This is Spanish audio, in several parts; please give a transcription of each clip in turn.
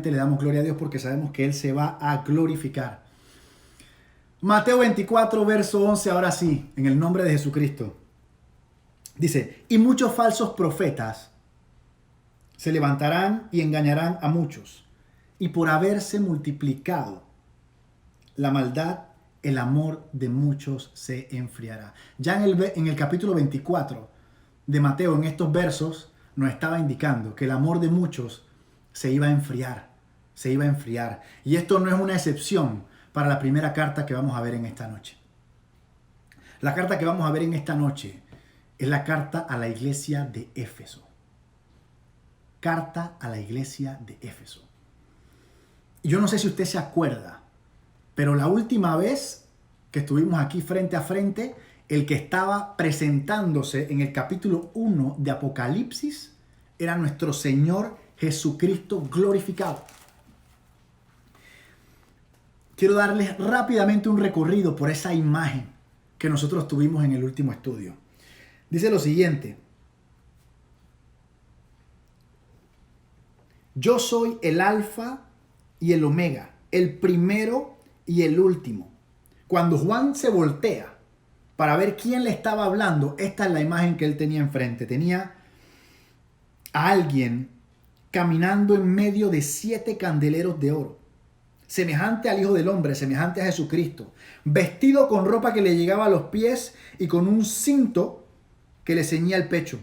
simplemente le damos gloria a Dios porque sabemos que Él se va a glorificar. Mateo 24, verso 11, ahora sí, en el nombre de Jesucristo. Dice, y muchos falsos profetas se levantarán y engañarán a muchos. Y por haberse multiplicado la maldad, el amor de muchos se enfriará. Ya en el capítulo 24 de Mateo, en estos versos, nos estaba indicando que el amor de muchos se iba a enfriar. Se iba a enfriar. Y esto no es una excepción para la primera carta que vamos a ver en esta noche. La carta que vamos a ver en esta noche es la carta a la iglesia de Éfeso. Carta a la iglesia de Éfeso. Yo no sé si usted se acuerda, pero la última vez que estuvimos aquí frente a frente, el que estaba presentándose en el capítulo 1 de Apocalipsis era nuestro Señor Jesucristo glorificado. Quiero darles rápidamente un recorrido por esa imagen que nosotros tuvimos en el último estudio. Dice lo siguiente: yo soy el alfa y el omega, el primero y el último. Cuando Juan se voltea para ver quién le estaba hablando, esta es la imagen que él tenía enfrente. Tenía a alguien caminando en medio de 7 candeleros de oro, semejante al Hijo del Hombre, semejante a Jesucristo, vestido con ropa que le llegaba a los pies y con un cinto que le ceñía el pecho.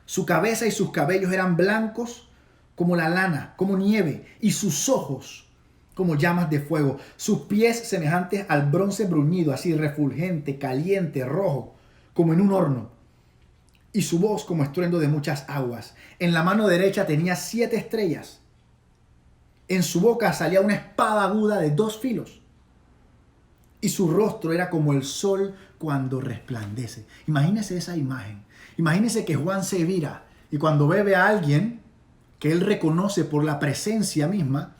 Su cabeza y sus cabellos eran blancos como la lana, como nieve, y sus ojos como llamas de fuego. Sus pies semejantes al bronce bruñido, así refulgente, caliente, rojo, como en un horno. Y su voz como estruendo de muchas aguas. En la mano derecha tenía 7 estrellas. En su boca salía una espada aguda de 2 filos. Y su rostro era como el sol cuando resplandece. Imagínese esa imagen. Imagínese que Juan se vira y cuando ve a alguien que él reconoce por la presencia misma,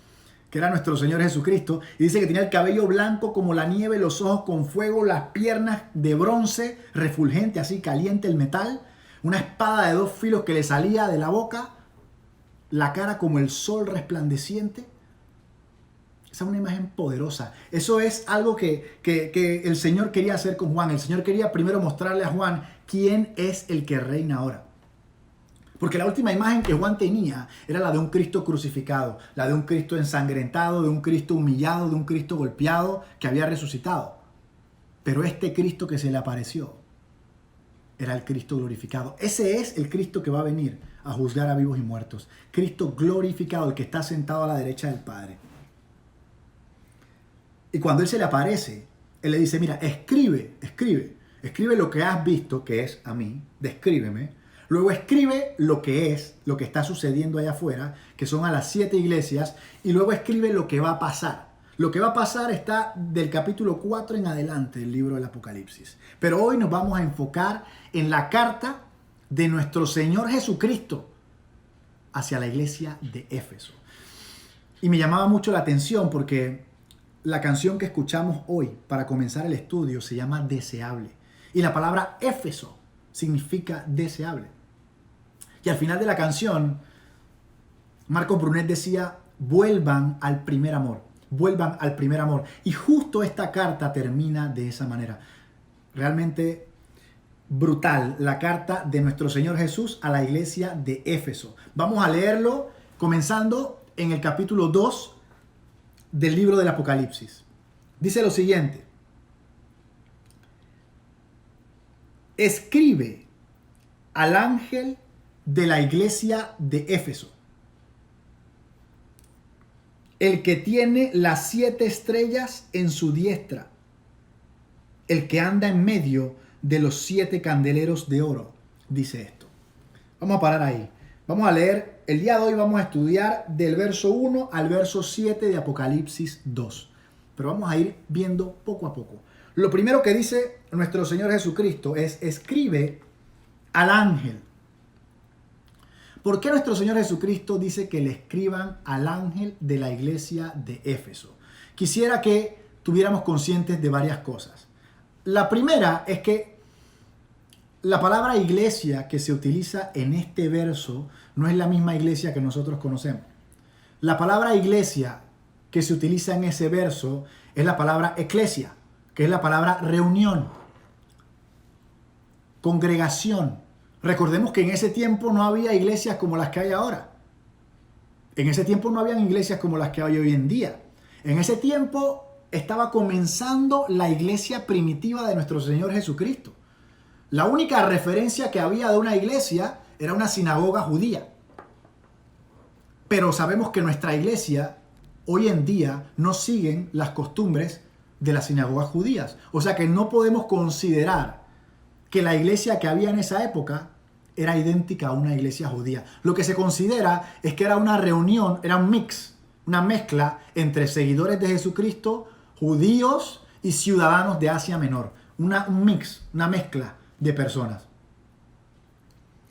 que era nuestro Señor Jesucristo, y dice que tenía el cabello blanco como la nieve, los ojos con fuego, las piernas de bronce, refulgente, así caliente el metal, una espada de 2 filos que le salía de la boca, la cara como el sol resplandeciente. Esa es una imagen poderosa. Eso es algo que el Señor quería hacer con Juan. El Señor quería primero mostrarle a Juan quién es el que reina ahora. Porque la última imagen que Juan tenía era la de un Cristo crucificado, la de un Cristo ensangrentado, de un Cristo humillado, de un Cristo golpeado que había resucitado. Pero este Cristo que se le apareció era el Cristo glorificado. Ese es el Cristo que va a venir a juzgar a vivos y muertos. Cristo glorificado, el que está sentado a la derecha del Padre. Y cuando Él se le aparece, Él le dice, mira, escribe lo que has visto, que es a mí, descríbeme. Luego escribe lo que está sucediendo allá afuera, que son a las 7 iglesias, y luego escribe lo que va a pasar. Lo que va a pasar está del capítulo 4 en adelante del libro del Apocalipsis. Pero hoy nos vamos a enfocar en la carta de nuestro Señor Jesucristo hacia la iglesia de Éfeso. Y me llamaba mucho la atención porque la canción que escuchamos hoy para comenzar el estudio se llama Deseable. Y la palabra Éfeso significa deseable. Y al final de la canción, Marcos Brunet decía, vuelvan al primer amor, vuelvan al primer amor. Y justo esta carta termina de esa manera. Realmente brutal, la carta de nuestro Señor Jesús a la iglesia de Éfeso. Vamos a leerlo comenzando en el capítulo 2 del libro del Apocalipsis. Dice lo siguiente: escribe al ángel de la iglesia de Éfeso, el que tiene las 7 estrellas en su diestra, el que anda en medio de los 7 candeleros de oro, dice esto. Vamos a parar ahí. Vamos a leer, el día de hoy vamos a estudiar del verso 1 al verso 7 de Apocalipsis 2. Pero vamos a ir viendo poco a poco. Lo primero que dice nuestro Señor Jesucristo es, escribe al ángel. ¿Por qué nuestro Señor Jesucristo dice que le escriban al ángel de la iglesia de Éfeso? Quisiera que tuviéramos conscientes de varias cosas. La primera es que la palabra iglesia que se utiliza en este verso no es la misma iglesia que nosotros conocemos. La palabra iglesia que se utiliza en ese verso es la palabra eclesia, que es la palabra reunión, congregación. Recordemos que en ese tiempo no había iglesias como las que hay ahora. En ese tiempo no habían iglesias como las que hay hoy en día. En ese tiempo estaba comenzando la iglesia primitiva de nuestro Señor Jesucristo. La única referencia que había de una iglesia era una sinagoga judía. Pero sabemos que nuestra iglesia hoy en día no siguen las costumbres de las sinagogas judías. O sea que no podemos considerar que la iglesia que había en esa época era idéntica a una iglesia judía. Lo que se considera es que era una reunión, era un mix, una mezcla entre seguidores de Jesucristo, judíos y ciudadanos de Asia Menor. Un mix, una mezcla de personas.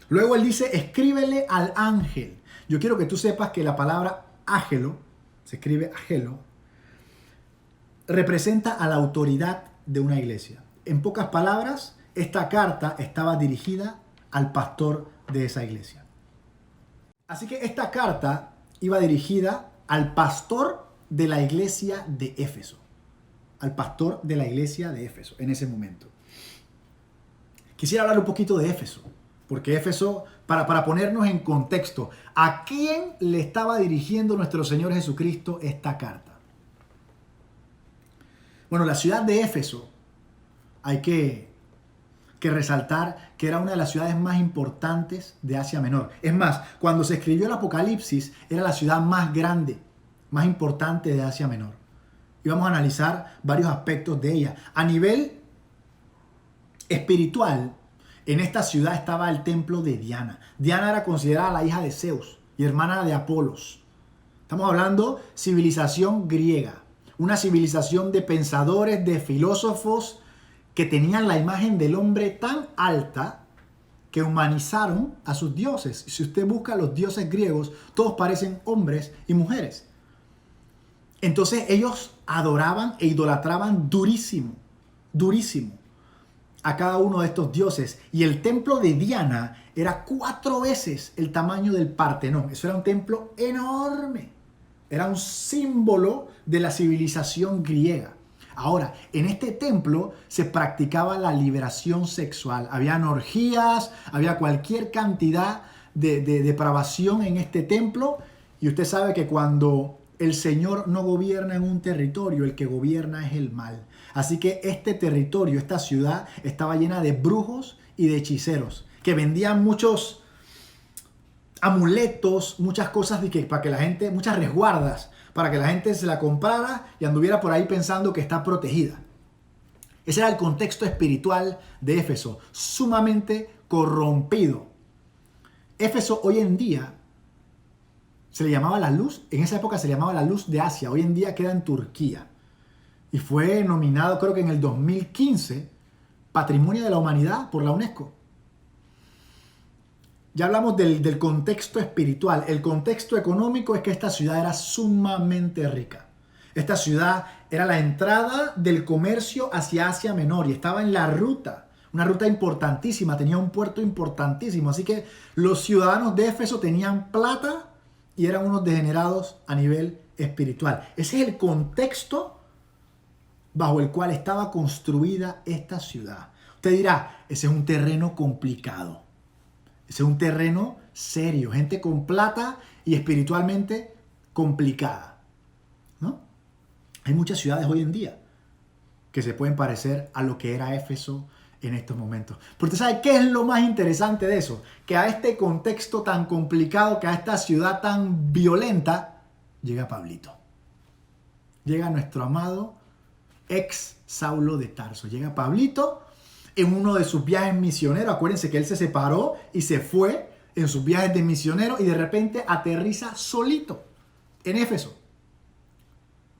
Luego él dice, escríbele al ángel. Yo quiero que tú sepas que la palabra ángelo, se escribe ángelo, representa a la autoridad de una iglesia. En pocas palabras, esta carta estaba dirigida al pastor de esa iglesia. Así que esta carta iba dirigida al pastor de la iglesia de Éfeso. Al pastor de la iglesia de Éfeso en ese momento. Quisiera hablar un poquito de Éfeso, porque Éfeso, para ponernos en contexto, ¿a quién le estaba dirigiendo nuestro Señor Jesucristo esta carta? Bueno, la ciudad de Éfeso, hay que resaltar que era una de las ciudades más importantes de Asia Menor. Es más, cuando se escribió el Apocalipsis, era la ciudad más grande, más importante de Asia Menor. Y vamos a analizar varios aspectos de ella. A nivel espiritual, en esta ciudad estaba el templo de Diana. Diana era considerada la hija de Zeus y hermana de Apolos. Estamos hablando civilización griega, una civilización de pensadores, de filósofos que tenían la imagen del hombre tan alta que humanizaron a sus dioses. Si usted busca los dioses griegos, todos parecen hombres y mujeres. Entonces ellos adoraban e idolatraban durísimo, durísimo a cada uno de estos dioses. Y el templo de Diana era 4 veces el tamaño del Partenón. Eso era un templo enorme. Era un símbolo de la civilización griega. Ahora, en este templo se practicaba la liberación sexual. Habían orgías, había cualquier cantidad de depravación en este templo. Y usted sabe que cuando el Señor no gobierna en un territorio, el que gobierna es el mal. Así que este territorio, esta ciudad, estaba llena de brujos y de hechiceros que vendían muchos amuletos, muchas cosas para que la gente, muchas resguardas, para que la gente se la comprara y anduviera por ahí pensando que está protegida. Ese era el contexto espiritual de Éfeso, sumamente corrompido. Éfeso hoy en día se le llamaba la luz, en esa época se le llamaba la luz de Asia, hoy en día queda en Turquía. Y fue nominado, creo que en el 2015, Patrimonio de la Humanidad por la UNESCO. Ya hablamos del contexto espiritual. El contexto económico es que esta ciudad era sumamente rica. Esta ciudad era la entrada del comercio hacia Asia Menor y estaba en la ruta, una ruta importantísima, tenía un puerto importantísimo. Así que los ciudadanos de Éfeso tenían plata y eran unos degenerados a nivel espiritual. Ese es el contexto bajo el cual estaba construida esta ciudad. Usted dirá, ese es un terreno complicado. Ese es un terreno serio, gente con plata y espiritualmente complicada, ¿no? Hay muchas ciudades hoy en día que se pueden parecer a lo que era Éfeso en estos momentos. Pero usted sabe qué es lo más interesante de eso, que a este contexto tan complicado, que a esta ciudad tan violenta, llega Pablito. Llega nuestro amado ex Saulo de Tarso. Llega Pablito en uno de sus viajes misioneros. Acuérdense que él se separó y se fue en sus viajes de misionero y de repente aterriza solito en Éfeso.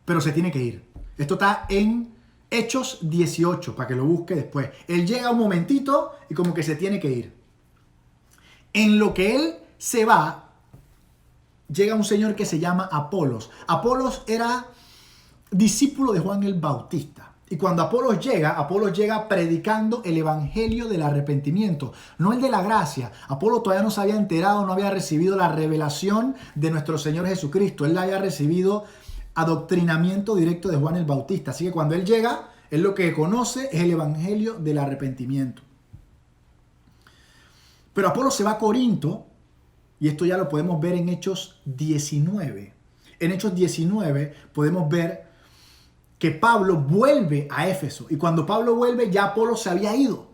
Pero se tiene que ir. Esto está en Hechos 18, para que lo busque después. Él llega un momentito y como que se tiene que ir. En lo que él se va, llega un señor que se llama Apolos. Apolos era discípulo de Juan el Bautista. Y cuando Apolos llega predicando el evangelio del arrepentimiento, no el de la gracia. Apolos todavía no se había enterado, no había recibido la revelación de nuestro Señor Jesucristo. Él había recibido adoctrinamiento directo de Juan el Bautista. Así que cuando él llega, él lo que conoce es el evangelio del arrepentimiento. Pero Apolos se va a Corinto, y esto ya lo podemos ver en Hechos 19. En Hechos 19 podemos ver que Pablo vuelve a Éfeso. Y cuando Pablo vuelve, ya Apolos se había ido.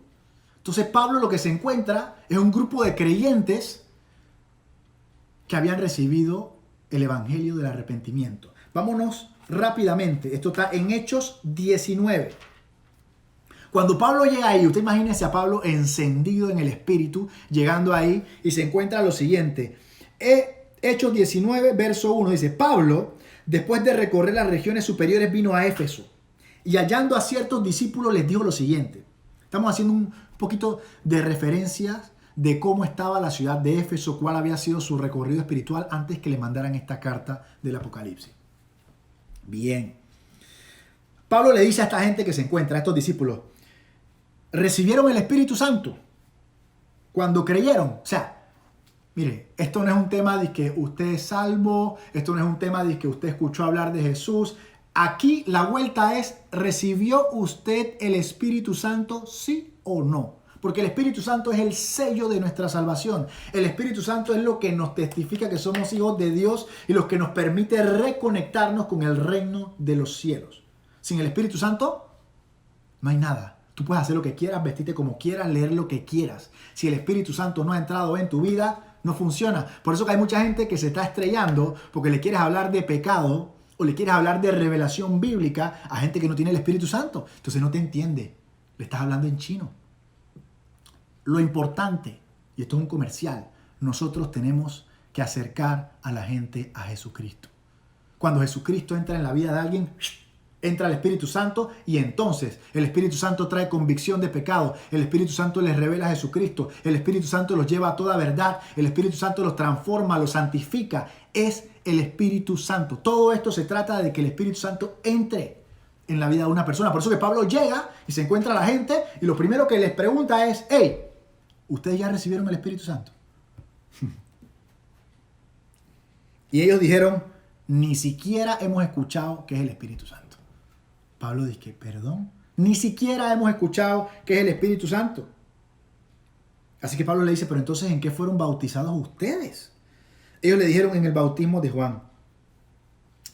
Entonces Pablo lo que se encuentra es un grupo de creyentes que habían recibido el evangelio del arrepentimiento. Vámonos rápidamente. Esto está en Hechos 19. Cuando Pablo llega ahí, usted imagínese a Pablo encendido en el espíritu, llegando ahí y se encuentra lo siguiente. Hechos 19, verso 1, dice: Pablo, después de recorrer las regiones superiores, vino a Éfeso y hallando a ciertos discípulos les dijo lo siguiente. Estamos haciendo un poquito de referencias de cómo estaba la ciudad de Éfeso, cuál había sido su recorrido espiritual antes que le mandaran esta carta del Apocalipsis. Bien. Pablo le dice a esta gente que se encuentra, a estos discípulos: recibieron el Espíritu Santo cuando creyeron. O sea, mire, esto no es un tema de que usted es salvo, esto no es un tema de que usted escuchó hablar de Jesús. Aquí la vuelta es: ¿recibió usted el Espíritu Santo, sí o no? Porque el Espíritu Santo es el sello de nuestra salvación. El Espíritu Santo es lo que nos testifica que somos hijos de Dios y lo que nos permite reconectarnos con el reino de los cielos. Sin el Espíritu Santo no hay nada. Tú puedes hacer lo que quieras, vestirte como quieras, leer lo que quieras. Si el Espíritu Santo no ha entrado en tu vida, no funciona. Por eso que hay mucha gente que se está estrellando porque le quieres hablar de pecado o le quieres hablar de revelación bíblica a gente que no tiene el Espíritu Santo. Entonces no te entiende. Le estás hablando en chino. Lo importante, y esto es un comercial, nosotros tenemos que acercar a la gente a Jesucristo. Cuando Jesucristo entra en la vida de alguien, entra el Espíritu Santo y entonces el Espíritu Santo trae convicción de pecado. El Espíritu Santo les revela a Jesucristo. El Espíritu Santo los lleva a toda verdad. El Espíritu Santo los transforma, los santifica. Es el Espíritu Santo. Todo esto se trata de que el Espíritu Santo entre en la vida de una persona. Por eso que Pablo llega y se encuentra a la gente y lo primero que les pregunta es: hey, ¿ustedes ya recibieron el Espíritu Santo? Y ellos dijeron: ni siquiera hemos escuchado qué es el Espíritu Santo. Pablo dice: perdón, ni siquiera hemos escuchado qué es el Espíritu Santo. Así que Pablo le dice: pero entonces, ¿en qué fueron bautizados ustedes? Ellos le dijeron: en el bautismo de Juan.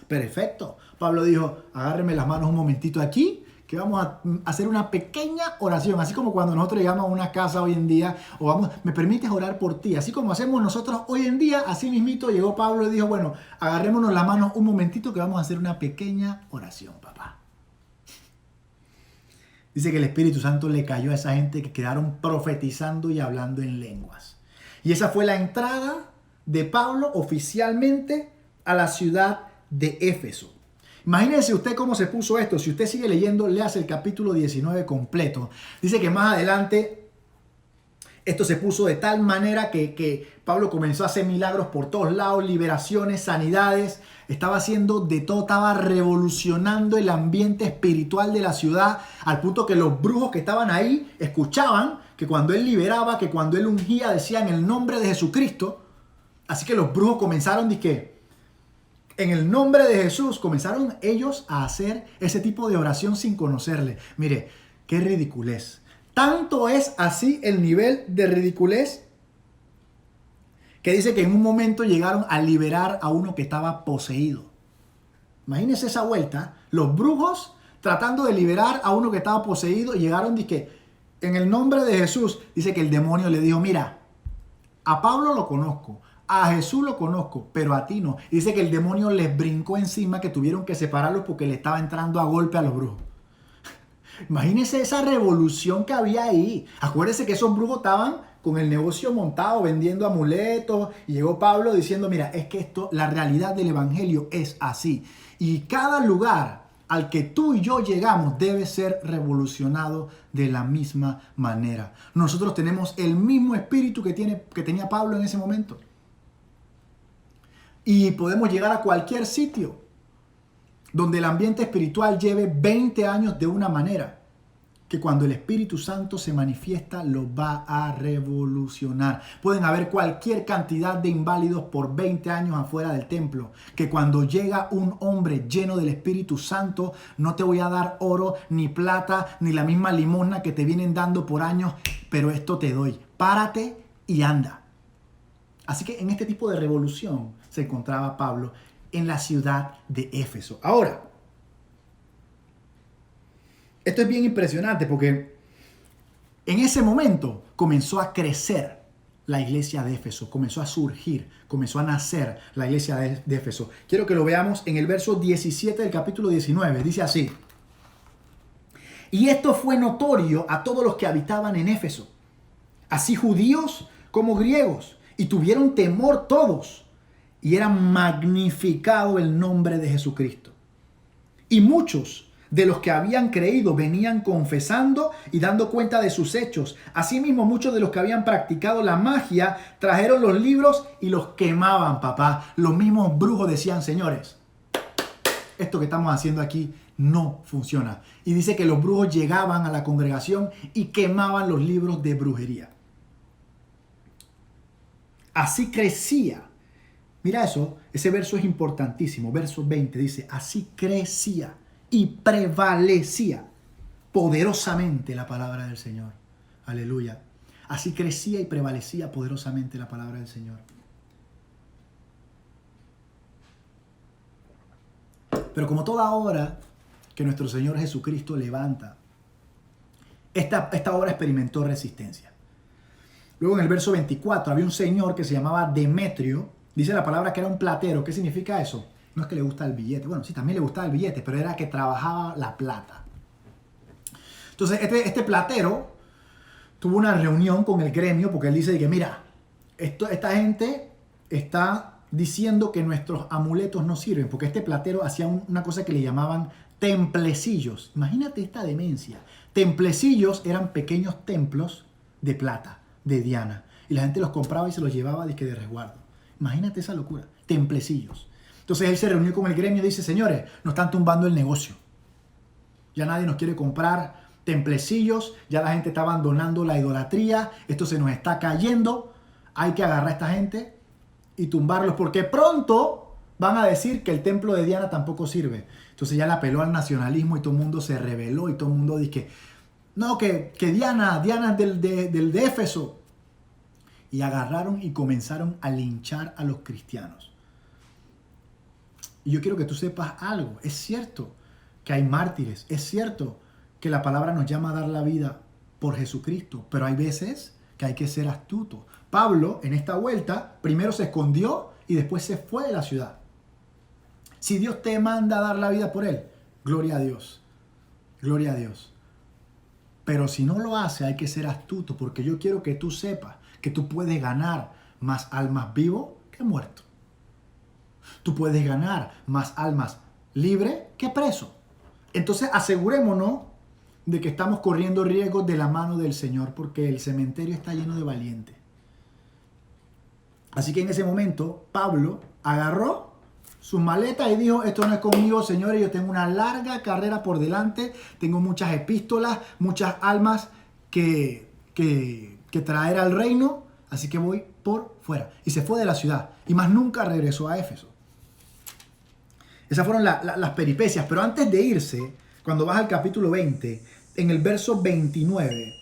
Perfecto. Pablo dijo: agárrenme las manos un momentito aquí, que vamos a hacer una pequeña oración. Así como cuando nosotros llegamos a una casa hoy en día, o vamos, ¿me permites orar por ti? Así como hacemos nosotros hoy en día, así mismito llegó Pablo y dijo: bueno, agarrémonos las manos un momentito que vamos a hacer una pequeña oración, papá. Dice que el Espíritu Santo le cayó a esa gente que quedaron profetizando y hablando en lenguas. Y esa fue la entrada de Pablo oficialmente a la ciudad de Éfeso. Imagínense usted cómo se puso esto. Si usted sigue leyendo, léase el capítulo 19 completo. Dice que más adelante esto se puso de tal manera que Pablo comenzó a hacer milagros por todos lados, liberaciones, sanidades. Estaba haciendo de todo, estaba revolucionando el ambiente espiritual de la ciudad, al punto que los brujos que estaban ahí escuchaban que cuando él liberaba, que cuando él ungía, decían el nombre de Jesucristo. Así que los brujos comenzaron, en el nombre de Jesús, comenzaron ellos a hacer ese tipo de oración sin conocerle. Mire, qué ridiculez. Tanto es así el nivel de ridiculez que dice que en un momento llegaron a liberar a uno que estaba poseído. Imagínense esa vuelta. Los brujos tratando de liberar a uno que estaba poseído y llegaron en el nombre de Jesús. Dice que el demonio le dijo: mira, a Pablo lo conozco, a Jesús lo conozco, pero a ti no. Y dice que el demonio les brincó encima, que tuvieron que separarlos porque le estaba entrando a golpe a los brujos. Imagínense esa revolución que había ahí. Acuérdense que esos brujos estaban con el negocio montado, vendiendo amuletos. Y llegó Pablo diciendo: mira, es que la realidad del evangelio es así. Y cada lugar al que tú y yo llegamos debe ser revolucionado de la misma manera. Nosotros tenemos el mismo espíritu que tenía Pablo en ese momento. Y podemos llegar a cualquier sitio. donde el ambiente espiritual lleve 20 años de una manera, que cuando el Espíritu Santo se manifiesta lo va a revolucionar. Pueden haber cualquier cantidad de inválidos por 20 años afuera del templo, que cuando llega un hombre lleno del Espíritu Santo, no te voy a dar oro, ni plata, ni la misma limosna que te vienen dando por años, pero esto te doy. Párate y anda. Así que en este tipo de revolución se encontraba Pablo en la ciudad de Éfeso. Ahora, esto es bien impresionante porque en ese momento comenzó a crecer la iglesia de Éfeso, comenzó a surgir, comenzó a nacer la iglesia de Éfeso. Quiero que lo veamos en el verso 17 del capítulo 19. Dice así: y esto fue notorio a todos los que habitaban en Éfeso, así judíos como griegos, y tuvieron temor todos, y era magnificado el nombre de Jesucristo. Y muchos de los que habían creído venían confesando y dando cuenta de sus hechos. Asimismo, muchos de los que habían practicado la magia trajeron los libros y los quemaban, papá. Los mismos brujos decían: señores, esto que estamos haciendo aquí no funciona. Y dice que los brujos llegaban a la congregación y quemaban los libros de brujería. Así crecía. Mira eso, ese verso es importantísimo. Verso 20 dice: así crecía y prevalecía poderosamente la palabra del Señor. Aleluya. Así crecía y prevalecía poderosamente la palabra del Señor. Pero como toda obra que nuestro Señor Jesucristo levanta, esta obra experimentó resistencia. Luego en el verso 24 había un señor que se llamaba Demetrio. Dice la palabra que era un platero. ¿Qué significa eso? No es que le gusta el billete. Bueno, sí, también le gustaba el billete, pero era que trabajaba la plata. Entonces, este platero tuvo una reunión con el gremio porque él dice que, mira, esta gente está diciendo que nuestros amuletos no sirven, porque este platero hacía una cosa que le llamaban templecillos. Imagínate esta demencia. Templecillos eran pequeños templos de plata, de Diana, y la gente los compraba y se los llevaba de resguardo. Imagínate esa locura. Templecillos. Entonces él se reunió con el gremio y dice: señores, nos están tumbando el negocio. Ya nadie nos quiere comprar templecillos, ya la gente está abandonando la idolatría, esto se nos está cayendo, hay que agarrar a esta gente y tumbarlos porque pronto van a decir que el templo de Diana tampoco sirve. Entonces ya le apeló al nacionalismo y todo el mundo se rebeló y todo el mundo dice que Diana es del de Éfeso. Y agarraron y comenzaron a linchar a los cristianos. Y yo quiero que tú sepas algo. Es cierto que hay mártires. Es cierto que la palabra nos llama a dar la vida por Jesucristo. Pero hay veces que hay que ser astuto. Pablo, en esta vuelta, primero se escondió y después se fue de la ciudad. Si Dios te manda a dar la vida por él, gloria a Dios. Gloria a Dios. Pero si no lo hace, hay que ser astuto, porque yo quiero que tú sepas que tú puedes ganar más almas vivos que muertos. Tú puedes ganar más almas libres que presos. Entonces asegurémonos de que estamos corriendo riesgos de la mano del Señor, porque el cementerio está lleno de valientes. Así que en ese momento Pablo agarró sus maletas y dijo: esto no es conmigo, señores, yo tengo una larga carrera por delante, tengo muchas epístolas, muchas almas que traer al reino, así que voy por fuera. Y se fue de la ciudad y más nunca regresó a Éfeso. Esas fueron las peripecias, pero antes de irse, cuando vas al capítulo 20, en el verso 29,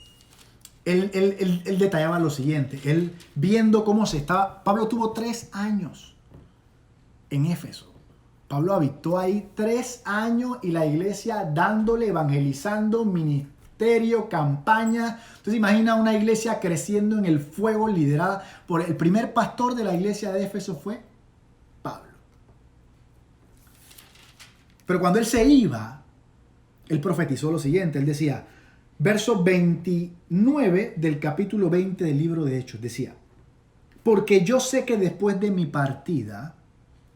él detallaba lo siguiente. Él viendo cómo se estaba... Pablo tuvo 3 años en Éfeso. Pablo habitó ahí 3 años y la iglesia dándole, evangelizando, ministerio, campaña. Entonces imagina una iglesia creciendo en el fuego, liderada por el primer pastor de la iglesia de Éfeso fue Pablo. Pero cuando él se iba, él profetizó lo siguiente. Él decía, verso 29 del capítulo 20 del libro de Hechos, decía: porque yo sé que después de mi partida,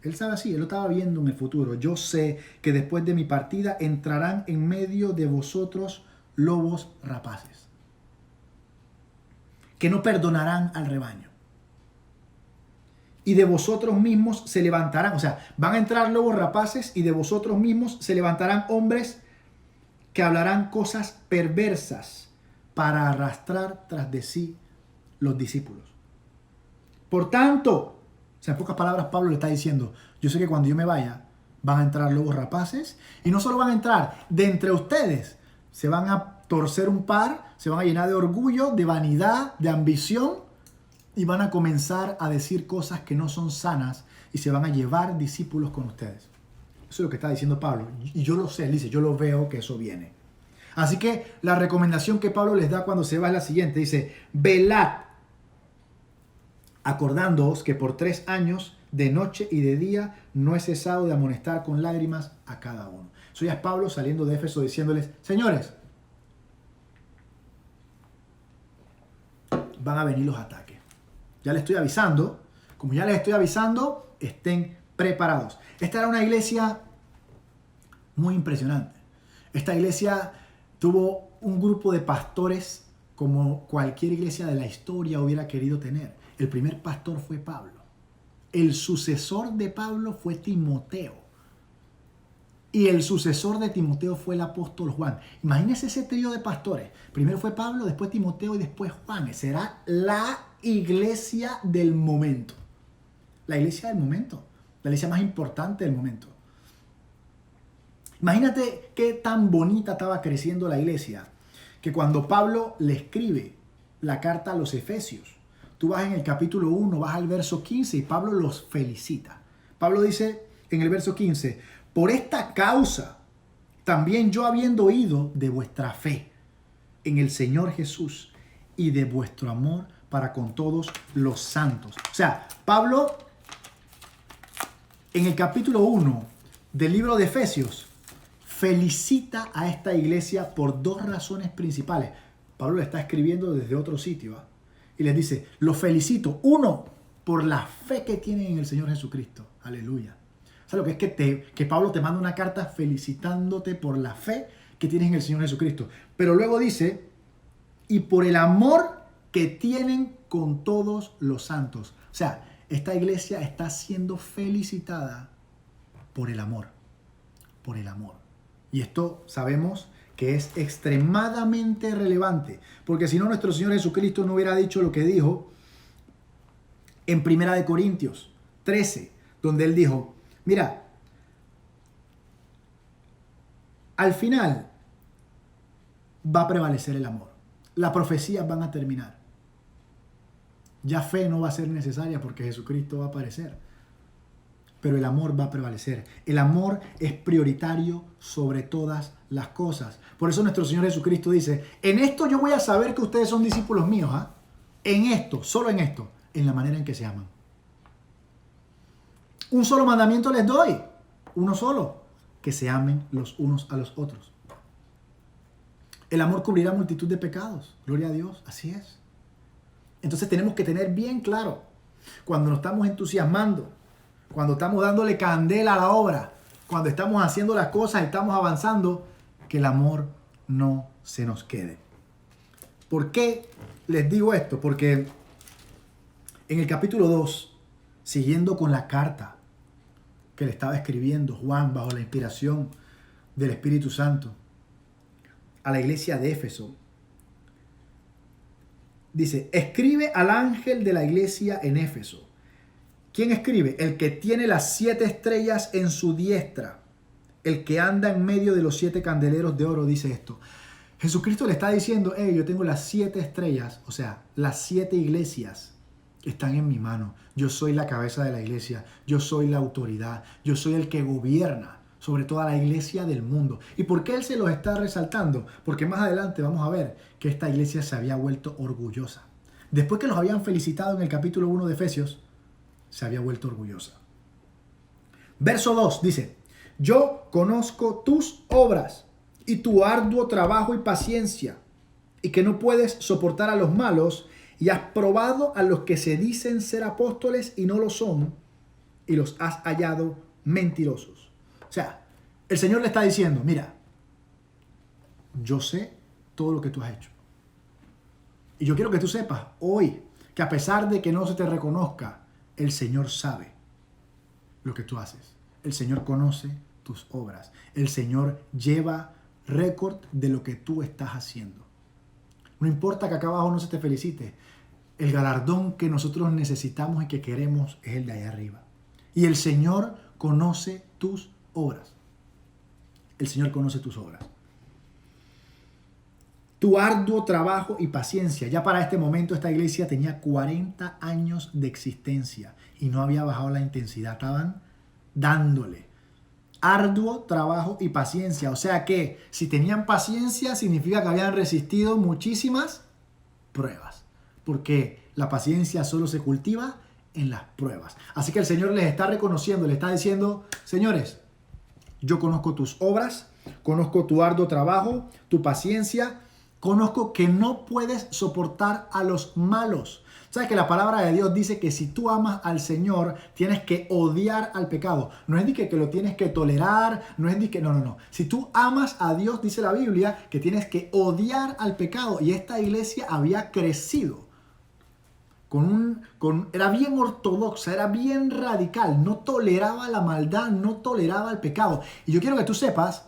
él sabe así, él lo estaba viendo en el futuro, yo sé que después de mi partida entrarán en medio de vosotros lobos rapaces, que no perdonarán al rebaño. y de vosotros mismos se levantarán, o sea, van a entrar lobos rapaces y de vosotros mismos se levantarán hombres que hablarán cosas perversas para arrastrar tras de sí los discípulos. Por tanto, o sea, en pocas palabras Pablo le está diciendo, yo sé que cuando yo me vaya van a entrar lobos rapaces y no solo van a entrar, de entre ustedes se van a torcer un par, se van a llenar de orgullo, de vanidad, de ambición y van a comenzar a decir cosas que no son sanas y se van a llevar discípulos con ustedes. Eso es lo que está diciendo Pablo. Y yo lo sé, él dice, yo lo veo que eso viene. Así que la recomendación que Pablo les da cuando se va es la siguiente. Dice, velad, acordándoos que por 3 años, de noche y de día, no he cesado de amonestar con lágrimas a cada uno. Eso ya es Pablo saliendo de Éfeso diciéndoles, señores, van a venir los ataques. Ya les estoy avisando. Como ya les estoy avisando, estén preparados. Esta era una iglesia muy impresionante. Esta iglesia tuvo un grupo de pastores como cualquier iglesia de la historia hubiera querido tener. El primer pastor fue Pablo. El sucesor de Pablo fue Timoteo. Y el sucesor de Timoteo fue el apóstol Juan. Imagínense ese trío de pastores. Primero fue Pablo, después Timoteo y después Juan. Esa era la iglesia del momento. La iglesia del momento. La iglesia más importante del momento. Imagínate qué tan bonita estaba creciendo la iglesia, que cuando Pablo le escribe la carta a los Efesios, tú vas en el capítulo 1, vas al verso 15 y Pablo los felicita. Pablo dice en el verso 15, por esta causa, también yo habiendo oído de vuestra fe en el Señor Jesús y de vuestro amor para con todos los santos. O sea, Pablo en el capítulo 1 del libro de Efesios felicita a esta iglesia por 2 razones principales. Pablo le está escribiendo desde otro sitio, ¿eh? Y les dice, los felicito. 1, por la fe que tienen en el Señor Jesucristo. Aleluya. ¿Sabes lo que es que Pablo te manda una carta felicitándote por la fe que tienes en el Señor Jesucristo? Pero luego dice, y por el amor que tienen con todos los santos. O sea, esta iglesia está siendo felicitada por el amor. Por el amor. Y esto sabemos que es extremadamente relevante. Porque si no, nuestro Señor Jesucristo no hubiera dicho lo que dijo en 1 Corintios 13, donde Él dijo, mira, al final va a prevalecer el amor. Las profecías van a terminar. Ya fe no va a ser necesaria porque Jesucristo va a aparecer. Pero el amor va a prevalecer. El amor es prioritario sobre todas las cosas. Por eso nuestro Señor Jesucristo dice, en esto yo voy a saber que ustedes son discípulos míos. En esto, solo en esto, en la manera en que se aman. Un solo mandamiento les doy. Uno solo. Que se amen los unos a los otros. El amor cubrirá multitud de pecados. Gloria a Dios. Así es. Entonces tenemos que tener bien claro, cuando nos estamos entusiasmando, cuando estamos dándole candela a la obra, cuando estamos haciendo las cosas y estamos avanzando, que el amor no se nos quede. ¿Por qué les digo esto? Porque en el capítulo 2, siguiendo con la carta que le estaba escribiendo Juan bajo la inspiración del Espíritu Santo a la iglesia de Éfeso, dice, escribe al ángel de la iglesia en Éfeso. ¿Quién escribe? El que tiene las 7 estrellas en su diestra, el que anda en medio de los 7 candeleros de oro, dice esto. Jesucristo le está diciendo, yo tengo las 7 estrellas, o sea, las 7 iglesias están en mi mano. Yo soy la cabeza de la iglesia, yo soy la autoridad, yo soy el que gobierna sobre toda la iglesia del mundo. ¿Y por qué Él se los está resaltando? Porque más adelante vamos a ver que esta iglesia se había vuelto orgullosa. Después que los habían felicitado en el capítulo 1 de Efesios, se había vuelto orgullosa. Verso 2 dice, yo conozco tus obras y tu arduo trabajo y paciencia, y que no puedes soportar a los malos, y has probado a los que se dicen ser apóstoles y no lo son, y los has hallado mentirosos. O sea, el Señor le está diciendo, mira, yo sé todo lo que tú has hecho. Y yo quiero que tú sepas hoy que a pesar de que no se te reconozca el Señor sabe lo que tú haces. El Señor conoce tus obras. El Señor lleva récord de lo que tú estás haciendo. No importa que acá abajo no se te felicite. El galardón que nosotros necesitamos y que queremos es el de allá arriba. Y el Señor conoce tus obras. El Señor conoce tus obras. Tu arduo trabajo y paciencia. Ya para este momento esta iglesia tenía 40 años de existencia y no había bajado la intensidad. Estaban dándole. Arduo trabajo y paciencia. O sea que si tenían paciencia significa que habían resistido muchísimas pruebas. Porque la paciencia solo se cultiva en las pruebas. Así que el Señor les está reconociendo, les está diciendo, señores, yo conozco tus obras, conozco tu arduo trabajo, tu paciencia, conozco que no puedes soportar a los malos. ¿Sabes que la palabra de Dios dice que si tú amas al Señor, tienes que odiar al pecado? No es de que lo tienes que tolerar, no es de que... No. Si tú amas a Dios, dice la Biblia, que tienes que odiar al pecado. Y esta iglesia había crecido. Era bien ortodoxa, era bien radical. No toleraba la maldad, no toleraba el pecado. Y yo quiero que tú sepas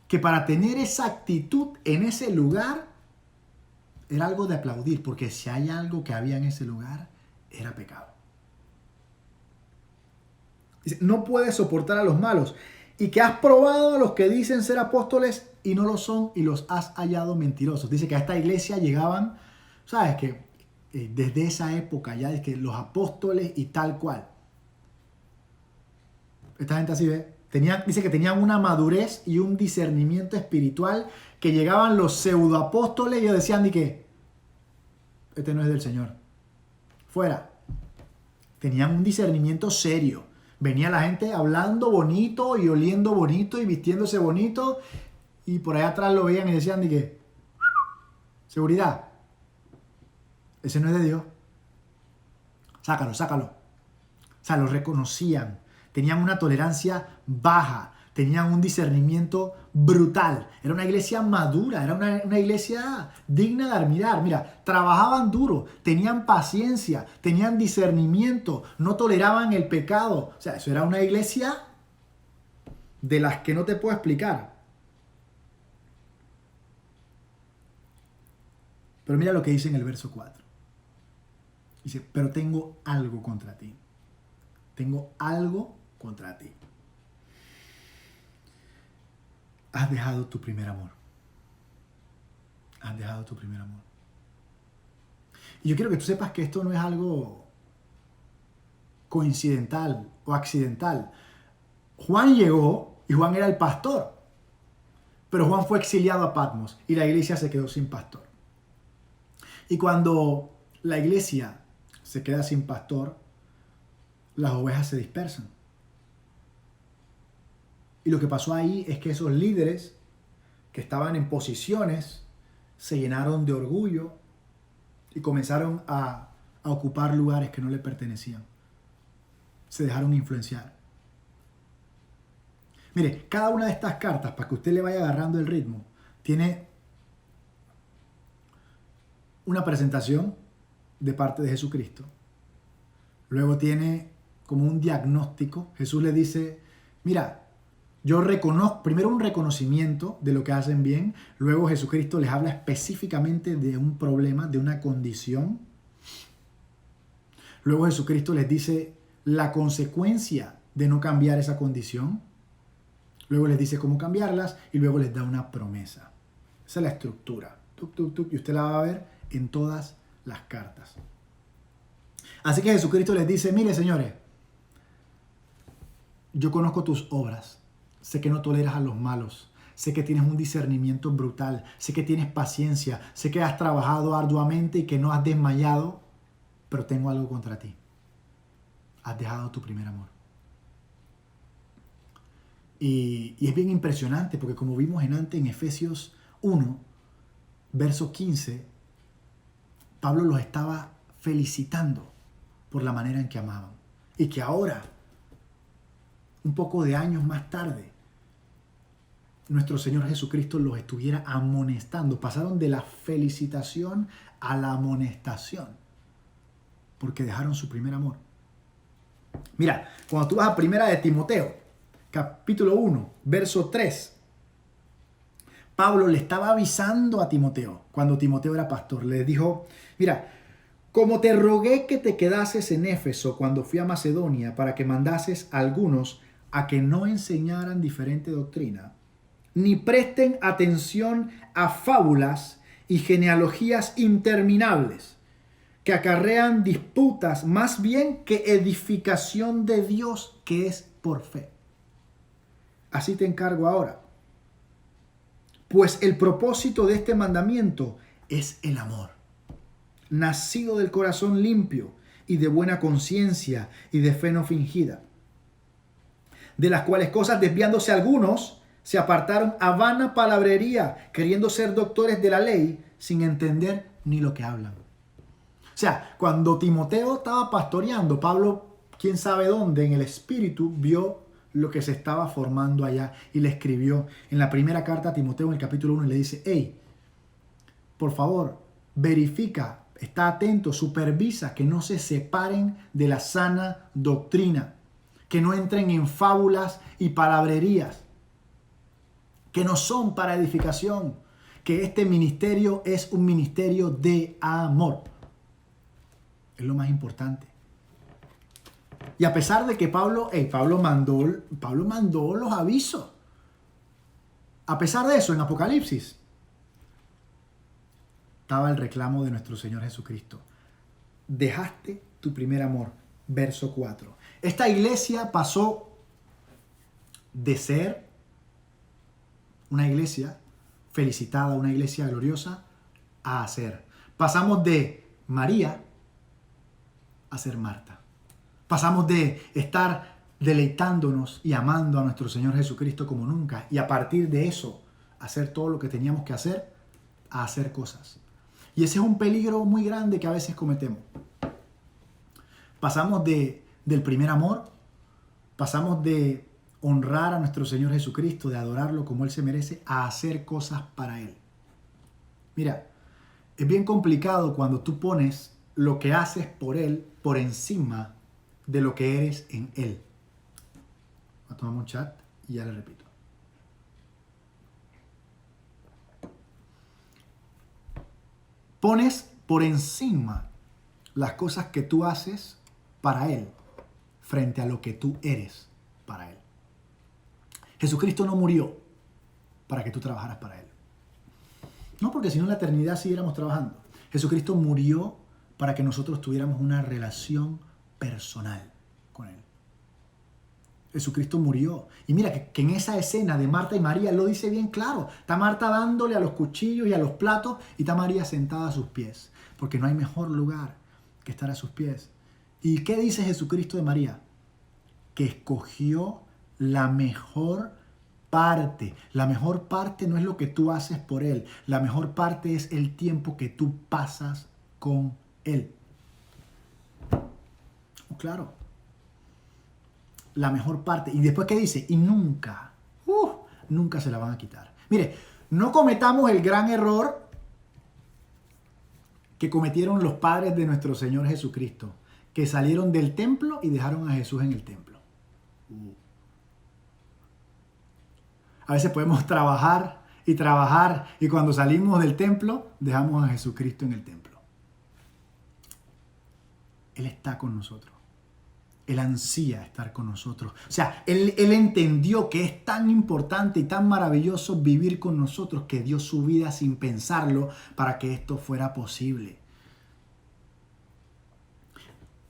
que para tener esa actitud en ese lugar, era algo de aplaudir, porque si hay algo que había en ese lugar, era pecado. Dice, no puedes soportar a los malos, y que has probado a los que dicen ser apóstoles y no lo son, y los has hallado mentirosos. Dice que a esta iglesia llegaban, ¿sabes qué? Desde esa época ya, de que los apóstoles y tal cual. Esta gente así ve. Dice que tenían una madurez y un discernimiento espiritual, que llegaban los pseudoapóstoles y ellos decían de que este no es del Señor. Fuera. Tenían un discernimiento serio. Venía la gente hablando bonito y oliendo bonito y vistiéndose bonito, y por allá atrás lo veían y decían de que seguridad. Ese no es de Dios. Sácalo. O sea, lo reconocían. Tenían una tolerancia baja. Tenían un discernimiento brutal. Era una iglesia madura. Era una iglesia digna de admirar. Mira, trabajaban duro. Tenían paciencia. Tenían discernimiento. No toleraban el pecado. O sea, eso era una iglesia de las que no te puedo explicar. Pero mira lo que dice en el verso 4. Dice, pero tengo algo contra ti. Tengo algo contra ti. Has dejado tu primer amor. Has dejado tu primer amor. Y yo quiero que tú sepas que esto no es algo coincidental o accidental. Juan llegó y Juan era el pastor. Pero Juan fue exiliado a Patmos y la iglesia se quedó sin pastor. Y cuando la iglesia se queda sin pastor, las ovejas se dispersan. Y lo que pasó ahí es que esos líderes que estaban en posiciones se llenaron de orgullo y comenzaron a ocupar lugares que no le pertenecían. Se dejaron influenciar. Mire, cada una de estas cartas, para que usted le vaya agarrando el ritmo, tiene una presentación de parte de Jesucristo. Luego tiene como un diagnóstico. Jesús le dice, mira, yo reconozco, primero un reconocimiento de lo que hacen bien, luego Jesucristo les habla específicamente de un problema, de una condición. Luego Jesucristo les dice la consecuencia de no cambiar esa condición. Luego les dice cómo cambiarlas y luego les da una promesa. Esa es la estructura. Y usted la va a ver en todas las cartas. Así que Jesucristo les dice, mire señores, yo conozco tus obras. Sé que no toleras a los malos. Sé que tienes un discernimiento brutal. Sé que tienes paciencia. Sé que has trabajado arduamente y que no has desmayado. Pero tengo algo contra ti. Has dejado tu primer amor. Y es bien impresionante porque como vimos en Efesios 1, verso 15, Pablo los estaba felicitando por la manera en que amaban. Y que ahora, un poco de años más tarde, nuestro Señor Jesucristo los estuviera amonestando. Pasaron de la felicitación a la amonestación porque dejaron su primer amor. Mira, cuando tú vas a Primera de Timoteo, capítulo 1, verso 3, Pablo le estaba avisando a Timoteo, cuando Timoteo era pastor, le dijo, mira, como te rogué que te quedases en Éfeso cuando fui a Macedonia para que mandases a algunos a que no enseñaran diferente doctrina, ni presten atención a fábulas y genealogías interminables que acarrean disputas más bien que edificación de Dios que es por fe. Así te encargo ahora. Pues el propósito de este mandamiento es el amor, nacido del corazón limpio y de buena conciencia y de fe no fingida, de las cuales cosas desviándose algunos se apartaron a vana palabrería, queriendo ser doctores de la ley sin entender ni lo que hablan. O sea, cuando Timoteo estaba pastoreando, Pablo, quién sabe dónde, en el Espíritu, vio lo que se estaba formando allá y le escribió en la primera carta a Timoteo en el capítulo 1 y le dice, hey, por favor, verifica, está atento, supervisa que no se separen de la sana doctrina, que no entren en fábulas y palabrerías, que no son para edificación, que este ministerio es un ministerio de amor. Es lo más importante. Y a pesar de que Pablo mandó los avisos. A pesar de eso, en Apocalipsis estaba el reclamo de nuestro Señor Jesucristo. Dejaste tu primer amor. Verso 4. Esta iglesia pasó de ser una iglesia felicitada, una iglesia gloriosa, a ser. Pasamos de María a ser Marta. Pasamos de estar deleitándonos y amando a nuestro Señor Jesucristo como nunca y a partir de eso hacer todo lo que teníamos que hacer, a hacer cosas. Y ese es un peligro muy grande que a veces cometemos. Pasamos del primer amor, pasamos de honrar a nuestro Señor Jesucristo, de adorarlo como Él se merece, a hacer cosas para Él. Mira, es bien complicado cuando tú pones lo que haces por Él por encima de lo que eres en Él. Voy a tomar un chat y ya le repito. Pones por encima las cosas que tú haces para Él frente a lo que tú eres para Él. Jesucristo no murió para que tú trabajaras para Él. No, porque si no en la eternidad siguiéramos trabajando. Jesucristo murió para que nosotros tuviéramos una relación personal con Él. Jesucristo murió. Y mira que en esa escena de Marta y María, Él lo dice bien claro. Está Marta dándole a los cuchillos y a los platos y está María sentada a sus pies. Porque no hay mejor lugar que estar a sus pies. ¿Y qué dice Jesucristo de María? Que escogió la mejor parte. La mejor parte no es lo que tú haces por Él. La mejor parte es el tiempo que tú pasas con Él. Claro. La mejor parte. Y después, ¿qué dice? Y nunca se la van a quitar. Mire, no cometamos el gran error que cometieron los padres de nuestro Señor Jesucristo, que salieron del templo y dejaron a Jesús en el templo. A veces podemos trabajar y cuando salimos del templo dejamos a Jesucristo en el templo. Él está con nosotros. Él ansía estar con nosotros. O sea, Él entendió que es tan importante y tan maravilloso vivir con nosotros que dio su vida sin pensarlo para que esto fuera posible.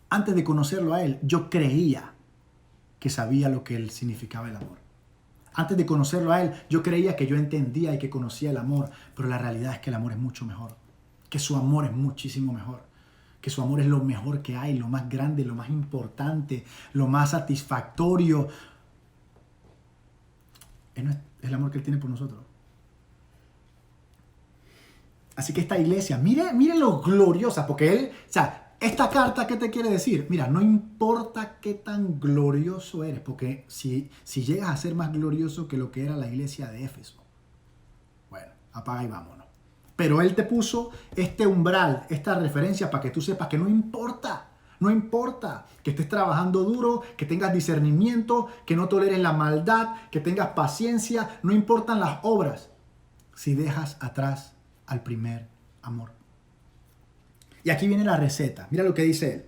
Antes de conocerlo a Él, yo creía que sabía lo que Él significaba el amor. Antes de conocerlo a Él, yo creía que yo entendía y que conocía el amor, pero la realidad es que el amor es mucho mejor, que su amor es muchísimo mejor. Que su amor es lo mejor que hay, lo más grande, lo más importante, lo más satisfactorio. Es el amor que Él tiene por nosotros. Así que esta iglesia, mire lo gloriosa, porque Él, o sea, esta carta, ¿qué te quiere decir? Mira, no importa qué tan glorioso eres, porque si llegas a ser más glorioso que lo que era la iglesia de Éfeso, bueno, apaga y vámonos. Pero Él te puso este umbral, esta referencia para que tú sepas que no importa No importa que estés trabajando duro, que tengas discernimiento, que no toleres la maldad, que tengas paciencia. No importan las obras si dejas atrás al primer amor. Y aquí viene la receta. Mira lo que dice él.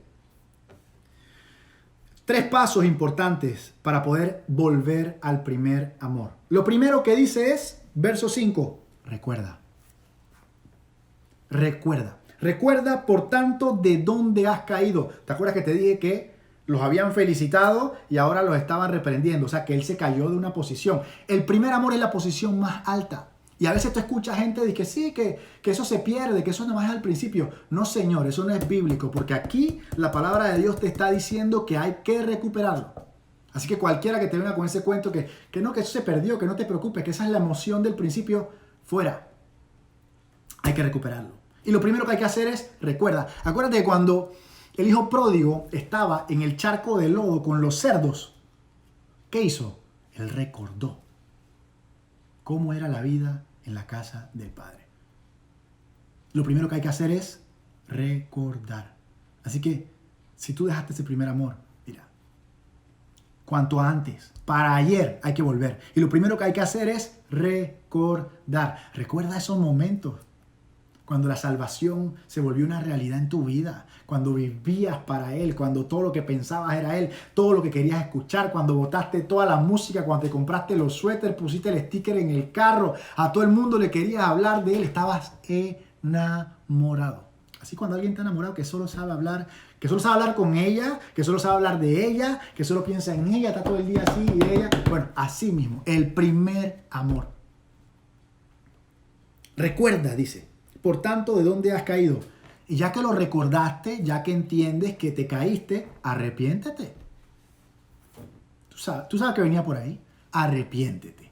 3 pasos importantes para poder volver al primer amor. Lo primero que dice es, verso 5, recuerda. Recuerda. Recuerda, por tanto, de dónde has caído. ¿Te acuerdas que te dije que los habían felicitado y ahora los estaban reprendiendo? O sea, que él se cayó de una posición. El primer amor es la posición más alta. Y a veces tú escuchas gente de que sí, que eso se pierde, que eso nada más es al principio. No, señor, eso no es bíblico, porque aquí la palabra de Dios te está diciendo que hay que recuperarlo. Así que cualquiera que te venga con ese cuento que no, que eso se perdió, que no te preocupes, que esa es la emoción del principio, fuera. Hay que recuperarlo. Y lo primero que hay que hacer es, recuerda, acuérdate de cuando el hijo pródigo estaba en el charco de lodo con los cerdos. ¿Qué hizo? Él recordó cómo era la vida en la casa del Padre. Lo primero que hay que hacer es recordar. Así que, si tú dejaste ese primer amor, mira, cuanto antes, para ayer hay que volver. Y lo primero que hay que hacer es recordar. Recuerda esos momentos cuando la salvación se volvió una realidad en tu vida, cuando vivías para Él, cuando todo lo que pensabas era Él, todo lo que querías escuchar, cuando botaste toda la música, cuando te compraste los suéteres, pusiste el sticker en el carro, a todo el mundo le querías hablar de Él, estabas enamorado. Así cuando alguien está enamorado que solo sabe hablar con ella, que solo sabe hablar de ella, que solo piensa en ella, está todo el día así y ella. Bueno, así mismo, el primer amor. Recuerda, dice. Por tanto, ¿de dónde has caído? Y ya que lo recordaste, ya que entiendes que te caíste, arrepiéntete. Tú sabes que venía por ahí. Arrepiéntete.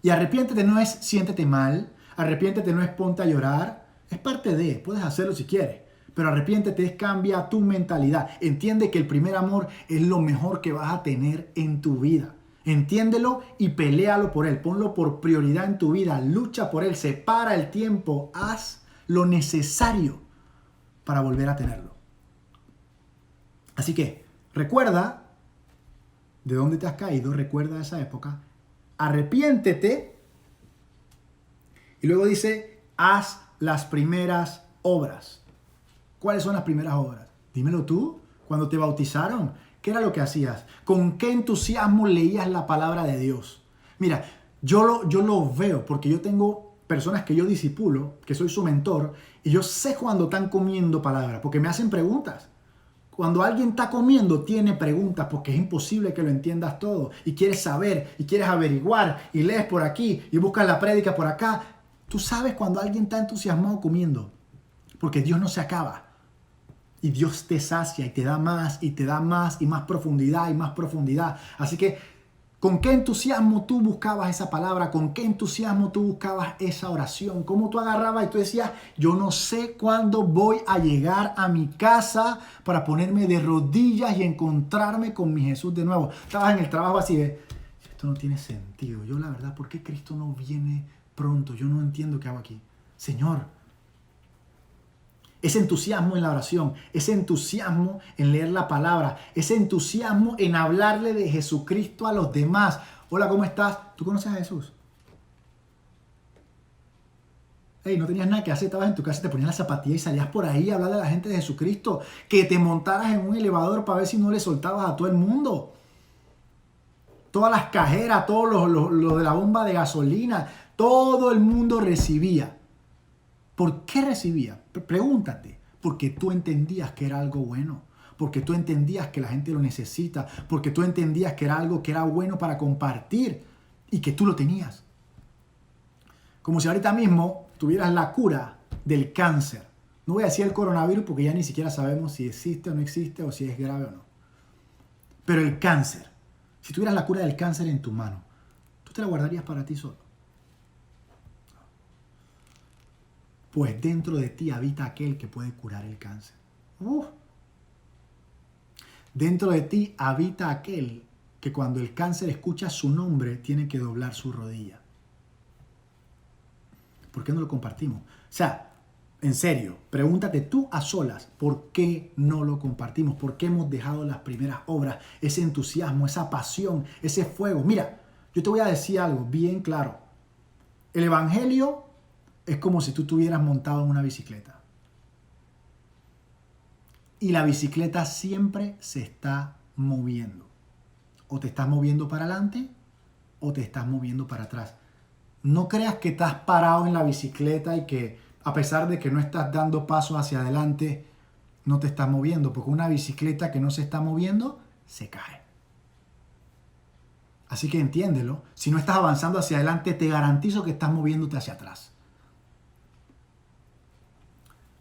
Y arrepiéntete no es siéntete mal. Arrepiéntete no es ponte a llorar. Es parte de, puedes hacerlo si quieres. Pero arrepiéntete es cambia tu mentalidad. Entiende que el primer amor es lo mejor que vas a tener en tu vida. Entiéndelo y peléalo por él. Ponlo por prioridad en tu vida. Lucha por él. Separa el tiempo. Haz lo necesario para volver a tenerlo. Así que recuerda de dónde te has caído. Recuerda esa época. Arrepiéntete. Y luego dice, haz las primeras obras. ¿Cuáles son las primeras obras? Dímelo tú. Cuando te bautizaron, ¿qué era lo que hacías? ¿Con qué entusiasmo leías la palabra de Dios? Mira, yo lo veo porque yo tengo personas que yo discipulo, que soy su mentor, y yo sé cuando están comiendo palabra, porque me hacen preguntas. Cuando alguien está comiendo, tiene preguntas, porque es imposible que lo entiendas todo, y quieres saber, y quieres averiguar, y lees por aquí, y buscas la prédica por acá. Tú sabes cuando alguien está entusiasmado comiendo, porque Dios no se acaba. Y Dios te sacia y te da más y te da más y más profundidad y más profundidad. Así que, ¿con qué entusiasmo tú buscabas esa palabra? ¿Con qué entusiasmo tú buscabas esa oración? ¿Cómo tú agarrabas y tú decías, yo no sé cuándo voy a llegar a mi casa para ponerme de rodillas y encontrarme con mi Jesús de nuevo? Estabas en el trabajo así de, esto no tiene sentido. Yo la verdad, ¿por qué Cristo no viene pronto? Yo no entiendo qué hago aquí. Señor, ese entusiasmo en la oración, ese entusiasmo en leer la palabra, ese entusiasmo en hablarle de Jesucristo a los demás. Hola, ¿cómo estás? ¿Tú conoces a Jesús? Hey, no tenías nada que hacer, estabas en tu casa, te ponías la zapatilla y salías por ahí a hablar de la gente de Jesucristo. Que te montaras en un elevador para ver si no le soltabas a todo el mundo. Todas las cajeras, todos los de la bomba de gasolina, todo el mundo recibía. ¿Por qué recibía? Pregúntate. Porque tú entendías que era algo bueno. Porque tú entendías que la gente lo necesita. Porque tú entendías que era algo que era bueno para compartir. Y que tú lo tenías. Como si ahorita mismo tuvieras la cura del cáncer. No voy a decir el coronavirus porque ya ni siquiera sabemos si existe o no existe o si es grave o no. Pero el cáncer. Si tuvieras la cura del cáncer en tu mano, ¿tú te la guardarías para ti solo? Pues dentro de ti habita aquel que puede curar el cáncer. Dentro de ti habita aquel que cuando el cáncer escucha su nombre tiene que doblar su rodilla. ¿Por qué no lo compartimos? O sea, En serio, pregúntate tú a solas, ¿por qué no lo compartimos? ¿Por qué hemos dejado las primeras obras? Ese entusiasmo, esa pasión, ese fuego. Mira, yo te voy a decir algo bien claro. El evangelio es como si tú estuvieras montado en una bicicleta. Y la bicicleta siempre se está moviendo. O te estás moviendo para adelante o te estás moviendo para atrás. No creas que estás parado en la bicicleta y que a pesar de que no estás dando pasos hacia adelante, no te estás moviendo. Porque una bicicleta que no se está moviendo, se cae. Así que entiéndelo. Si no estás avanzando hacia adelante, te garantizo que estás moviéndote hacia atrás.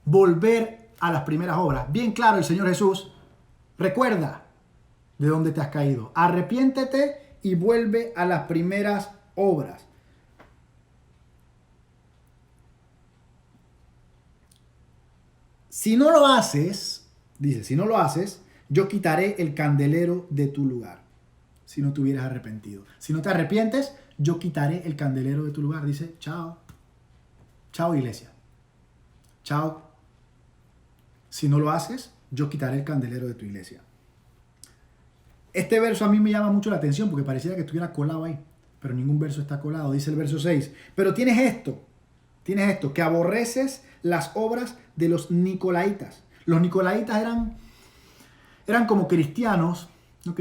Volver a las primeras obras. Bien claro el Señor Jesús. Recuerda de dónde te has caído. Arrepiéntete y vuelve a las primeras obras. Si no lo haces, dice, si no lo haces, yo quitaré el candelero de tu lugar. Si no te hubieras arrepentido. Si no te arrepientes, yo quitaré el candelero de tu lugar. Dice, chao. Chao, iglesia. Chao. Si no lo haces, yo quitaré el candelero de tu iglesia. Este verso a mí me llama mucho la atención porque pareciera que estuviera colado ahí. Pero ningún verso está colado. Dice el verso 6. Pero tienes esto, que aborreces las obras de los nicolaitas. Los nicolaitas eran como cristianos, no,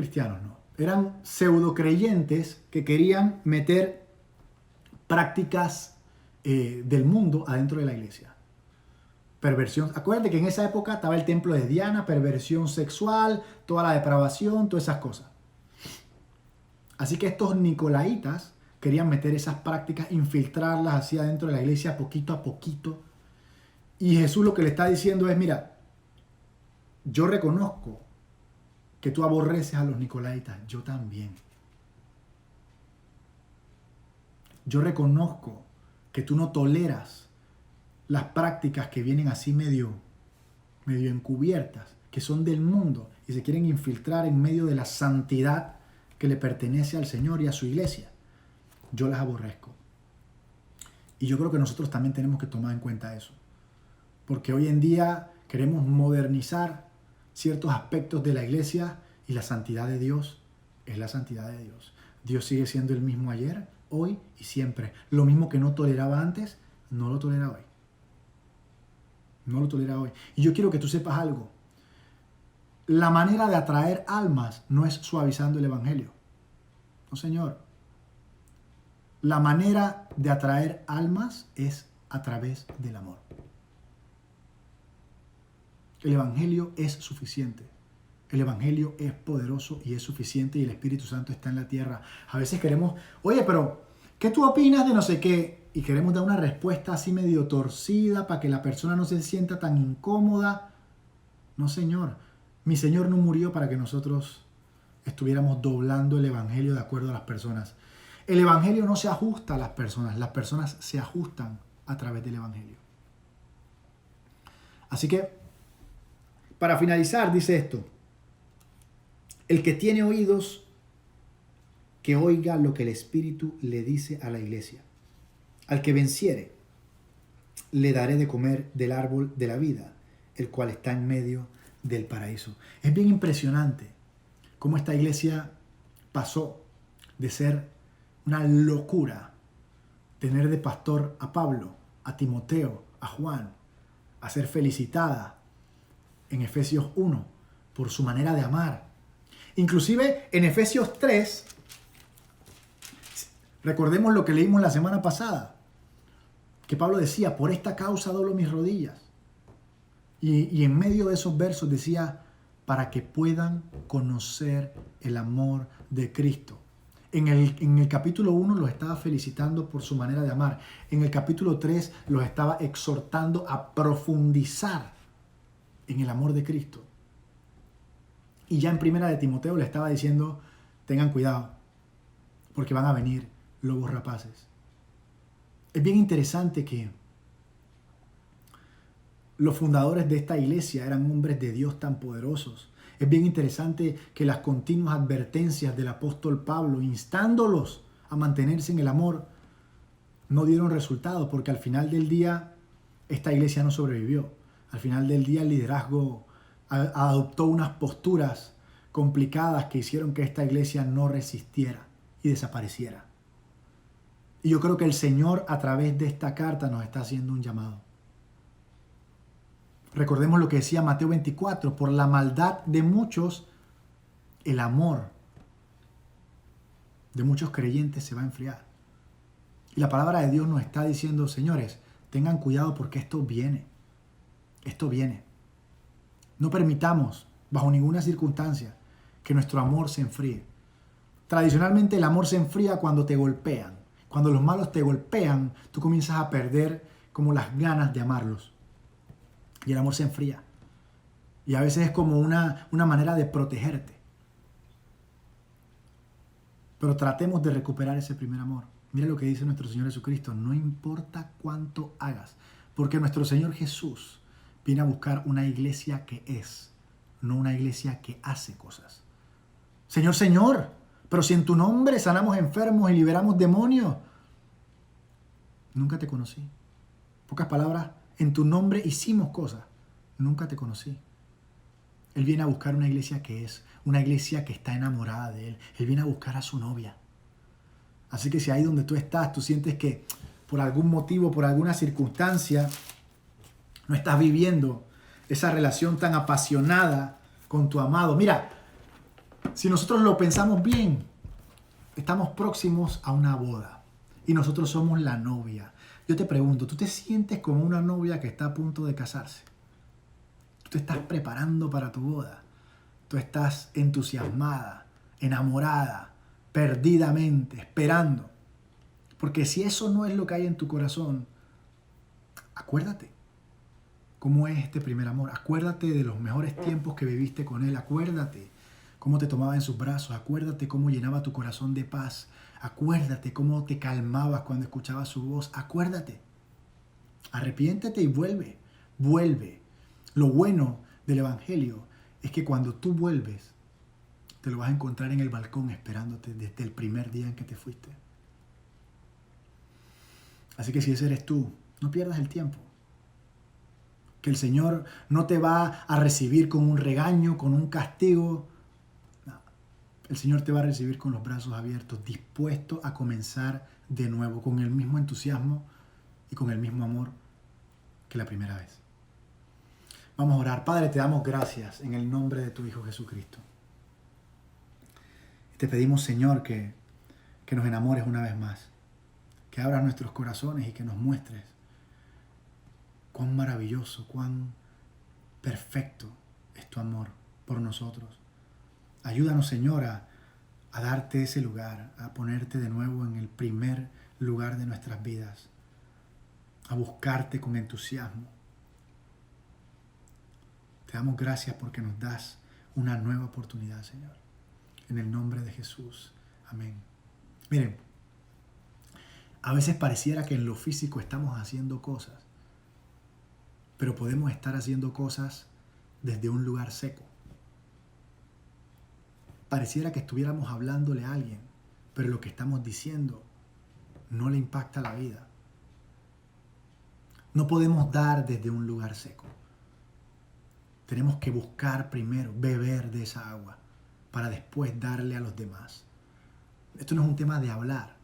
eran pseudo creyentes que querían meter prácticas del mundo adentro de la iglesia. Perversión. Acuérdate que en esa época estaba el templo de Diana, perversión sexual, toda la depravación, todas esas cosas. Así que estos nicolaitas querían meter esas prácticas, infiltrarlas así adentro de la iglesia poquito a poquito. Y Jesús lo que le está diciendo es, mira, yo reconozco que tú aborreces a los nicolaitas, yo también. Yo reconozco que tú no toleras las prácticas que vienen así medio encubiertas, que son del mundo y se quieren infiltrar en medio de la santidad que le pertenece al Señor y a su iglesia. Yo las aborrezco. Y yo creo que nosotros también tenemos que tomar en cuenta eso. Porque hoy en día queremos modernizar ciertos aspectos de la iglesia y la santidad de Dios es la santidad de Dios. Dios sigue siendo el mismo ayer, hoy y siempre. Lo mismo que no toleraba antes, no lo tolera hoy. No lo tolera hoy. Y yo quiero que tú sepas algo. La manera de atraer almas no es suavizando el evangelio. No, señor. La manera de atraer almas es a través del amor. El evangelio es suficiente. El evangelio es poderoso y es suficiente y el Espíritu Santo está en la tierra. A veces queremos, oye, pero ¿qué tú opinas de no sé qué? Y queremos dar una respuesta así medio torcida para que la persona no se sienta tan incómoda. No, Señor. Mi Señor no murió para que nosotros estuviéramos doblando el evangelio de acuerdo a las personas. El evangelio no se ajusta a las personas se ajustan a través del evangelio. Así que, para finalizar, dice esto: el que tiene oídos, que oiga lo que el Espíritu le dice a la iglesia. Al que venciere, le daré de comer del árbol de la vida, el cual está en medio del paraíso. Es bien impresionante cómo esta iglesia pasó de ser una locura, tener de pastor a Pablo, a Timoteo, a Juan, a ser felicitada en Efesios 1 por su manera de amar. Inclusive en Efesios 3, recordemos lo que leímos la semana pasada, que Pablo decía, por esta causa doblo mis rodillas. Y en medio de esos versos decía, para que puedan conocer el amor de Cristo. En el capítulo 1 los estaba felicitando por su manera de amar. En el capítulo 3 los estaba exhortando a profundizar en el amor de Cristo. Y ya en primera de Timoteo le estaba diciendo, tengan cuidado, porque van a venir lobos rapaces. Es bien interesante que los fundadores de esta iglesia eran hombres de Dios tan poderosos. Es bien interesante que las continuas advertencias del apóstol Pablo, instándolos a mantenerse en el amor, no dieron resultado, porque al final del día esta iglesia no sobrevivió. Al final del día el liderazgo adoptó unas posturas complicadas que hicieron que esta iglesia no resistiera y desapareciera. Y yo creo que el Señor a través de esta carta nos está haciendo un llamado. Recordemos lo que decía Mateo 24, por la maldad de muchos, el amor de muchos creyentes se va a enfriar. Y la palabra de Dios nos está diciendo, señores, tengan cuidado porque esto viene. Esto viene. No permitamos, bajo ninguna circunstancia, que nuestro amor se enfríe. Tradicionalmente el amor se enfría cuando te golpean. Cuando los malos te golpean, tú comienzas a perder como las ganas de amarlos. Y el amor se enfría. Y a veces es como una manera de protegerte. Pero tratemos de recuperar ese primer amor. Mira lo que dice nuestro Señor Jesucristo. No importa cuánto hagas. Porque nuestro Señor Jesús viene a buscar una iglesia que es, no una iglesia que hace cosas. Señor, Señor, pero si en tu nombre sanamos enfermos y liberamos demonios. Nunca te conocí. En pocas palabras, en tu nombre hicimos cosas. Nunca te conocí. Él viene a buscar una iglesia que es, una iglesia que está enamorada de Él. Él viene a buscar a su novia. Así que si ahí donde tú estás, tú sientes que por algún motivo, por alguna circunstancia, no estás viviendo esa relación tan apasionada con tu amado. Mira, si nosotros lo pensamos bien, estamos próximos a una boda y nosotros somos la novia. Yo te pregunto, ¿tú te sientes como una novia que está a punto de casarse? Tú te estás preparando para tu boda. Tú estás entusiasmada, enamorada, perdidamente, esperando. Porque si eso no es lo que hay en tu corazón, acuérdate cómo es este primer amor. Acuérdate de los mejores tiempos que viviste con Él. Acuérdate cómo te tomaba en sus brazos. Acuérdate cómo llenaba tu corazón de paz. Acuérdate cómo te calmabas cuando escuchabas su voz. Acuérdate. Arrepiéntete y vuelve. Vuelve. Lo bueno del Evangelio es que cuando tú vuelves, te lo vas a encontrar en el balcón esperándote desde el primer día en que te fuiste. Así que si ese eres tú, no pierdas el tiempo. Que el Señor no te va a recibir con un regaño, con un castigo. No. El Señor te va a recibir con los brazos abiertos, dispuesto a comenzar de nuevo, con el mismo entusiasmo y con el mismo amor que la primera vez. Vamos a orar. Padre, te damos gracias en el nombre de tu Hijo Jesucristo. Te pedimos, Señor, que nos enamores una vez más, que abras nuestros corazones y que nos muestres cuán maravilloso, cuán perfecto es tu amor por nosotros. Ayúdanos, Señor, a darte ese lugar, a ponerte de nuevo en el primer lugar de nuestras vidas, a buscarte con entusiasmo. Te damos gracias porque nos das una nueva oportunidad, Señor. En el nombre de Jesús. Amén. Miren, a veces pareciera que en lo físico estamos haciendo cosas, pero podemos estar haciendo cosas desde un lugar seco. Pareciera que estuviéramos hablándole a alguien, pero lo que estamos diciendo no le impacta la vida. No podemos dar desde un lugar seco. Tenemos que buscar primero, beber de esa agua, para después darle a los demás. Esto no es un tema de hablar,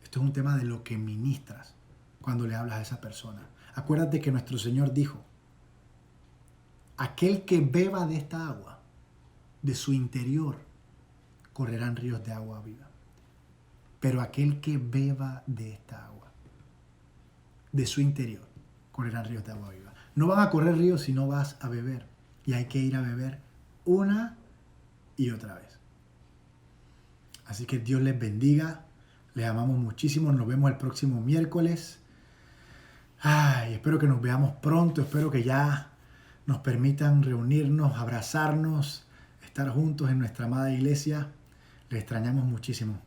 esto es un tema de lo que ministras cuando le hablas a esa persona. Acuérdate que nuestro Señor dijo, aquel que beba de esta agua, de su interior, correrán ríos de agua viva. Pero aquel que beba de esta agua, de su interior, correrán ríos de agua viva. No van a correr ríos si no vas a beber. Y hay que ir a beber una y otra vez. Así que Dios les bendiga. Les amamos muchísimo. Nos vemos el próximo miércoles. Espero que nos veamos pronto. Espero que ya nos permitan reunirnos, abrazarnos, estar juntos en nuestra amada iglesia. Les extrañamos muchísimo.